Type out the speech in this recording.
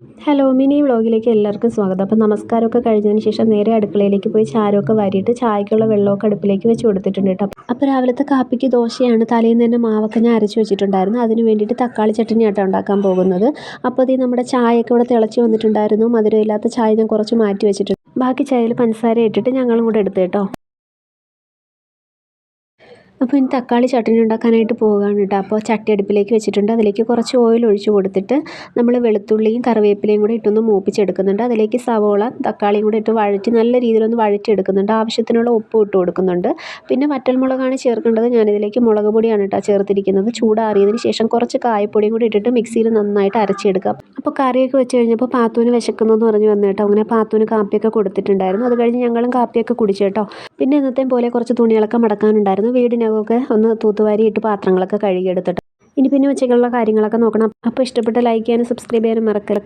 Hello mini വ്ളോഗിലേക്ക് എല്ലാവർക്കും സ്വാഗതം. അപ്പോൾ നമസ്കാരമൊക്കെ കഴിഞ്ഞതിന് ശേഷം നേരെ അടുക്കളയിലേക്ക് പോയി ചാരമൊക്കെ വാരിയിട്ട് ചായക്കുള്ള വെള്ളമൊക്കെ അടുപ്പിലേക്ക് വെച്ച് കൊടുത്തിട്ടുണ്ട് കേട്ടോ. അപ്പോൾ രാവിലത്തെ കാപ്പിക്ക് ദോശയാണ്. തലേന്ന് തന്നെ മാവൊക്കെ ഞാൻ അരച്ച് വെച്ചിട്ടുണ്ടായിരുന്നു. അതിന് വേണ്ടിയിട്ട് തക്കാളി ചട്നി ആട്ടോ ഉണ്ടാക്കാൻ പോകുന്നത്. അപ്പോൾ ഇത് നമ്മുടെ ചായയൊക്കെ ഇവിടെ തിളച്ച് വന്നിട്ടുണ്ടായിരുന്നു. മധുരമില്ലാത്ത ചായ ഞാൻ കുറച്ച് മാറ്റി വെച്ചിട്ടുണ്ട്. ബാക്കി ചായയിൽ പഞ്ചസാര ഇട്ടിട്ട് ഞങ്ങളും കൂടെ എടുത്ത് കേട്ടോ. അപ്പോൾ ഇനി തക്കാളി ചട്നി ഉണ്ടാക്കാനായിട്ട് പോവുകയാണ് കേട്ടോ. അപ്പോൾ ചട്ടി അടുപ്പിലേക്ക് വെച്ചിട്ടുണ്ട്. അതിലേക്ക് കുറച്ച് ഓയിൽ ഒഴിച്ച് കൊടുത്തിട്ട് നമ്മൾ വെളുത്തുള്ളിയും കറിവേപ്പിലയും കൂടി ഇട്ടൊന്ന് മൂപ്പിച്ചെടുക്കുന്നുണ്ട്. അതിലേക്ക് സവോള തക്കാളിയും കൂടി ഇട്ട് വഴറ്റി നല്ല രീതിയിലൊന്ന് വഴറ്റിയെടുക്കുന്നുണ്ട്. ആവശ്യത്തിനുള്ള ഉപ്പ് ഇട്ട് കൊടുക്കുന്നുണ്ട്. പിന്നെ വറ്റൽമുളകാണ് ചേർക്കേണ്ടത്. ഞാനിതിലേക്ക് മുളക് പൊടിയാണ് കേട്ടോ ചേർത്തിരിക്കുന്നത്. ചൂടാറിയതിന് ശേഷം കുറച്ച് കായപ്പൊടിയും കൂടി ഇട്ടിട്ട് മിക്സിയിൽ നന്നായിട്ട് അരച്ചെടുക്കുക. അപ്പോൾ കറിയൊക്കെ വെച്ച് കഴിഞ്ഞപ്പോൾ പാത്തൂന് വിശക്കുന്നതെന്ന് പറഞ്ഞ് വന്നു കേട്ടോ. അങ്ങനെ പാത്തൂന് കാപ്പിയൊക്കെ കൊടുത്തിട്ടുണ്ടായിരുന്നു. അത് കഴിഞ്ഞ് ഞങ്ങളും കാപ്പിയൊക്കെ കുടിച്ചു കേട്ടോ. പിന്നെ ഇന്നത്തെയും പോലെ കുറച്ച് തുണികളൊക്കെ മടക്കാനുണ്ടായിരുന്നു. വീടിനകമൊക്കെ ഒന്ന് തൂത്തുവാരിയിട്ട് പാത്രങ്ങളൊക്കെ കഴുകിയെടുത്തിട്ട് ഇനി പിന്നെ ഉച്ചയ്ക്കുള്ള കാര്യങ്ങളൊക്കെ നോക്കണം. അപ്പോൾ ഇഷ്ടപ്പെട്ട ലൈക്ക് ചെയ്യാനും സബ്സ്ക്രൈബ് ചെയ്യാനും മറക്കരുത്.